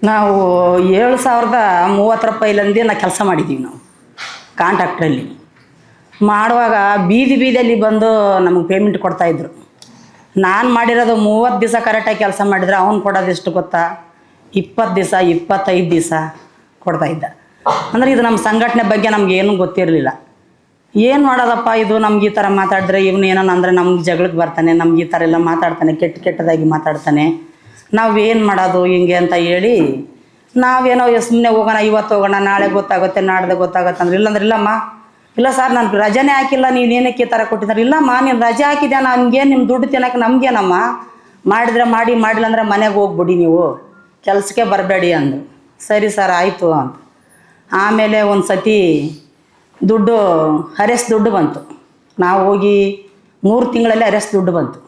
ನಾವು 7,030 ರೂಪಾಯಿಲಂದೇ ಕೆಲಸ ಮಾಡಿದ್ದೀವಿ ನಾವು ಕಾಂಟ್ರಾಕ್ಟ್ರಲ್ಲಿ ಮಾಡುವಾಗ ಬೀದಿಯಲ್ಲಿ ಬಂದು ನಮಗೆ ಪೇಮೆಂಟ್ ಕೊಡ್ತಾಯಿದ್ರು. ನಾನು ಮಾಡಿರೋದು 30 ದಿವಸ ಕರೆಕ್ಟಾಗಿ ಕೆಲಸ ಮಾಡಿದರೆ ಅವ್ನು ಕೊಡೋದು ಎಷ್ಟು ಗೊತ್ತಾ, 20 ದಿವಸ 25 ದಿವಸ ಕೊಡ್ತಾಯಿದ್ದ. ಅಂದರೆ ಇದು ನಮ್ಮ ಸಂಘಟನೆ ಬಗ್ಗೆ ನಮಗೇನು ಗೊತ್ತಿರಲಿಲ್ಲ. ಏನು ಮಾಡೋದಪ್ಪ ಇದು, ನಮ್ಗೆ ಈ ಥರ ಮಾತಾಡಿದ್ರೆ ಇವನು ಏನೋ ಅಂದರೆ ನಮ್ಗೆ ಜಗಳಕ್ಕೆ ಬರ್ತಾನೆ, ನಮ್ಗೆ ಈ ಥರ ಎಲ್ಲ ಮಾತಾಡ್ತಾನೆ, ಕೆಟ್ಟದಾಗಿ ಮಾತಾಡ್ತಾನೆ, ನಾವೇನು ಮಾಡೋದು ಹಿಂಗೆ ಅಂತ ಹೇಳಿ ನಾವೇನೋ ಸುಮ್ಮನೆ ಹೋಗೋಣ, ಇವತ್ತು ಹೋಗೋಣ, ನಾಳೆ ಗೊತ್ತಾಗುತ್ತೆ, ನಾಡ್ದು ಗೊತ್ತಾಗುತ್ತೆ ಅಂದ್ರೆ ಇಲ್ಲಾಂದ್ರೆ ಇಲ್ಲಮ್ಮ, ಇಲ್ಲ ಸರ್ ನಾನು ರಜೆನೇ ಹಾಕಿಲ್ಲ, ನೀನೇನಕ್ಕೆ ಈ ಥರ ಕೊಟ್ಟಿದ್ದಾರೆ, ಇಲ್ಲಮ್ಮ ನೀನು ರಜೆ ಹಾಕಿದ್ಯಾ, ನನಗೇನು ನಿಮ್ಮ ದುಡ್ಡು ತಿನ್ನೋಕೆ ನಮಗೇನಮ್ಮ, ಮಾಡಿದ್ರೆ ಮಾಡಿ, ಮಾಡಿಲ್ಲ ಅಂದ್ರೆ ಮನೆಗೆ ಹೋಗ್ಬಿಡಿ, ನೀವು ಕೆಲಸಕ್ಕೆ ಬರಬೇಡಿ ಅಂದರು. ಸರಿ ಸರ್ ಆಯಿತು ಅಂತ. ಆಮೇಲೆ ಒಂದು ಸತಿ ದುಡ್ಡು ಅರೆಸ್ಟ್ ದುಡ್ಡು ಬಂತು. ನಾವು ಹೋಗಿ 3 ತಿಂಗಳಲ್ಲಿ ಅರೆಸ್ಟ್ ದುಡ್ಡು ಬಂತು.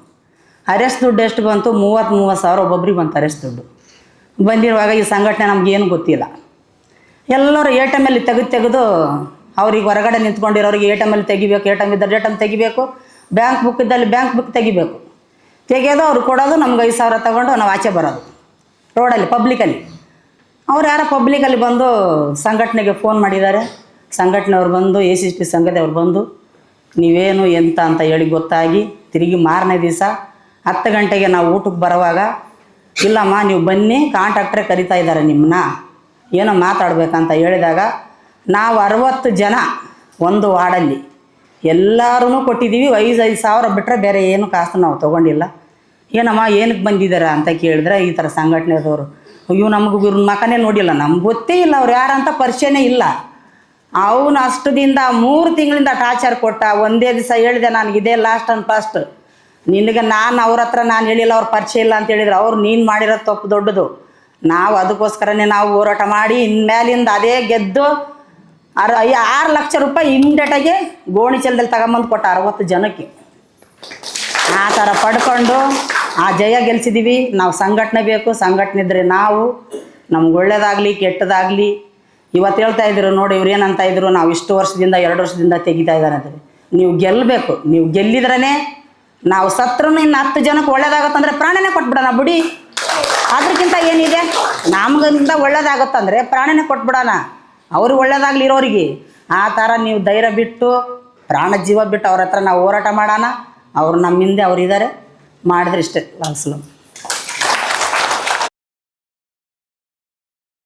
ಅರೆಸ್ಟ್ ದುಡ್ಡು ಎಷ್ಟು ಬಂತು, 30 ಸಾವಿರ ಒಬ್ಬೊಬ್ರಿಗೆ ಬಂತು ಅರೆಸ್ಟ್ ದುಡ್ಡು. ಬಂದಿರುವಾಗ ಈ ಸಂಘಟನೆ ನಮಗೇನು ಗೊತ್ತಿಲ್ಲ. ಎಲ್ಲರೂ ATMಲ್ಲಿ ತೆಗೆದು ಅವ್ರಿಗೆ ಹೊರಗಡೆ ನಿಂತ್ಕೊಂಡಿರೋರಿಗೆ ATMಲ್ಲಿ ತೆಗಿಬೇಕು, ATM ಇದ್ದರೆ ATM ತೆಗಿಬೇಕು, ಬ್ಯಾಂಕ್ ಬುಕ್ ಇದ್ದಲ್ಲಿ ಬ್ಯಾಂಕ್ ಬುಕ್ ತೆಗಿಬೇಕು. ತೆಗೆಯೋದು ಅವ್ರು ಕೊಡೋದು, ನಮ್ಗೆ 5,000 ತೊಗೊಂಡು ನಾವು ಆಚೆ ಬರೋದು ರೋಡಲ್ಲಿ ಪಬ್ಲಿಕಲ್ಲಿ. ಅವ್ರು ಯಾರೋ ಪಬ್ಲಿಕಲ್ಲಿ ಬಂದು ಸಂಘಟನೆಗೆ ಫೋನ್ ಮಾಡಿದ್ದಾರೆ. ಸಂಘಟನೆಯವ್ರು ಬಂದು ACT ಸಂಘದವ್ರು ಬಂದು ನೀವೇನು ಎಂತ ಅಂತ ಹೇಳಿ ಗೊತ್ತಾಗಿ ತಿರುಗಿ ಮಾರನೇ ದಿವಸ 10 ಗಂಟೆಗೆ ನಾವು ಊಟಕ್ಕೆ ಬರೋವಾಗ, ಇಲ್ಲಮ್ಮ ನೀವು ಬನ್ನಿ ಕಾಂಟ್ರಾಕ್ಟ್ರೇ ಕರಿತಾ ಇದ್ದಾರೆ ನಿಮ್ಮನ್ನ, ಏನೋ ಮಾತಾಡ್ಬೇಕಂತ ಹೇಳಿದಾಗ ನಾವು 60 ಜನ ಒಂದು ವಾರ್ಡಲ್ಲಿ ಎಲ್ಲರೂ ಕೊಟ್ಟಿದ್ದೀವಿ. 5,000 ಸಾವಿರ ಬಿಟ್ಟರೆ ಬೇರೆ ಏನು ಕಾಸು ನಾವು ತೊಗೊಂಡಿಲ್ಲ. ಏನಮ್ಮ ಏನಕ್ಕೆ ಬಂದಿದ್ದಾರೆ ಅಂತ ಕೇಳಿದ್ರೆ ಈ ಥರ ಸಂಘಟನೆದವರು, ಅಯ್ಯೋ ನಮಗೂ ಇವ್ರ ಮಕನೇ ನೋಡಿಲ್ಲ, ನಮ್ಗೆ ಗೊತ್ತೇ ಇಲ್ಲ, ಅವ್ರು ಯಾರಂತ ಪರಿಚಯನೇ ಇಲ್ಲ. ಅವನು ಅಷ್ಟದಿಂದ 3 ತಿಂಗಳಿಂದ ಟಾರ್ಚರ್ ಕೊಟ್ಟ. ಒಂದೇ ದಿವಸ ಹೇಳಿದೆ ನನಗೆ ಇದೇ ಲಾಸ್ಟ್ ಆ್ಯಂಡ್ ಫಸ್ಟ್, ನಿನಗೆ ನಾನು ಅವ್ರ ಹತ್ರ ನಾನು ಹೇಳಿಲ್ಲ, ಅವ್ರ ಪರಿಚಯ ಇಲ್ಲ ಅಂತ ಹೇಳಿದ್ರು. ಅವ್ರು ನೀನು ಮಾಡಿರೋದು ತಪ್ಪು ದೊಡ್ಡದು. ನಾವು ಅದಕ್ಕೋಸ್ಕರನೇ ನಾವು ಹೋರಾಟ ಮಾಡಿ ಇನ್ಮೇಲಿಂದ ಅದೇ ಗೆದ್ದು 6 ಲಕ್ಷ ರೂಪಾಯಿ ಇಮ್ಮಿಡಿಯೇಟಾಗಿ ಗೋಣಿಚೀಲದಲ್ಲಿ ತಗೊಂಬಂದು ಕೊಟ್ಟ 60 ಜನಕ್ಕೆ. ಆ ಥರ ಪಡ್ಕೊಂಡು ಆ ಜಯ ಗೆಲ್ಸಿದ್ದೀವಿ. ನಾವು ಸಂಘಟನೆ ಬೇಕು, ಸಂಘಟನೆ ಇದ್ದರೆ ನಾವು ನಮ್ಗೆ ಒಳ್ಳೇದಾಗಲಿ ಕೆಟ್ಟದಾಗಲಿ. ಇವತ್ತು ಹೇಳ್ತಾ ಇದ್ರು ನೋಡಿ, ಇವ್ರು ಏನಂತ ಇದ್ರು, ನಾವು ಇಷ್ಟು ವರ್ಷದಿಂದ 2 ವರ್ಷದಿಂದ ತೆಗಿತಾ ಇದ್ದಾರೆ ಅಂದರೆ ನೀವು ಗೆಲ್ಲಬೇಕು. ನೀವು ಗೆಲ್ಲಿದ್ರೇ ನಾವು ಸತ್ರೂ ಇನ್ನು 10 ಜನಕ್ಕೆ ಒಳ್ಳೇದಾಗತ್ತಂದರೆ ಪ್ರಾಣನೇ ಕೊಟ್ಬಿಡೋಣ ಬಿಡಿ. ಅದಕ್ಕಿಂತ ಏನಿದೆ, ನಮಗಿಂತ ಒಳ್ಳೇದಾಗುತ್ತಂದರೆ ಪ್ರಾಣನೇ ಕೊಟ್ಬಿಡೋಣ, ಅವ್ರಿಗೆ ಒಳ್ಳೇದಾಗಲಿ ಇರೋರಿಗೆ. ಆ ಥರ ನೀವು ಧೈರ್ಯ ಬಿಟ್ಟು ಪ್ರಾಣ ಜೀವ ಬಿಟ್ಟು ಅವ್ರ ಹತ್ರ ನಾವು ಹೋರಾಟ ಮಾಡೋಣ. ಅವ್ರು ನಮ್ಮ ಹಿಂದೆ ಅವ್ರು ಇದ್ದಾರೆ, ಮಾಡಿದ್ರೆ ಇಷ್ಟೇ. ಲಾಲ್ಸಲು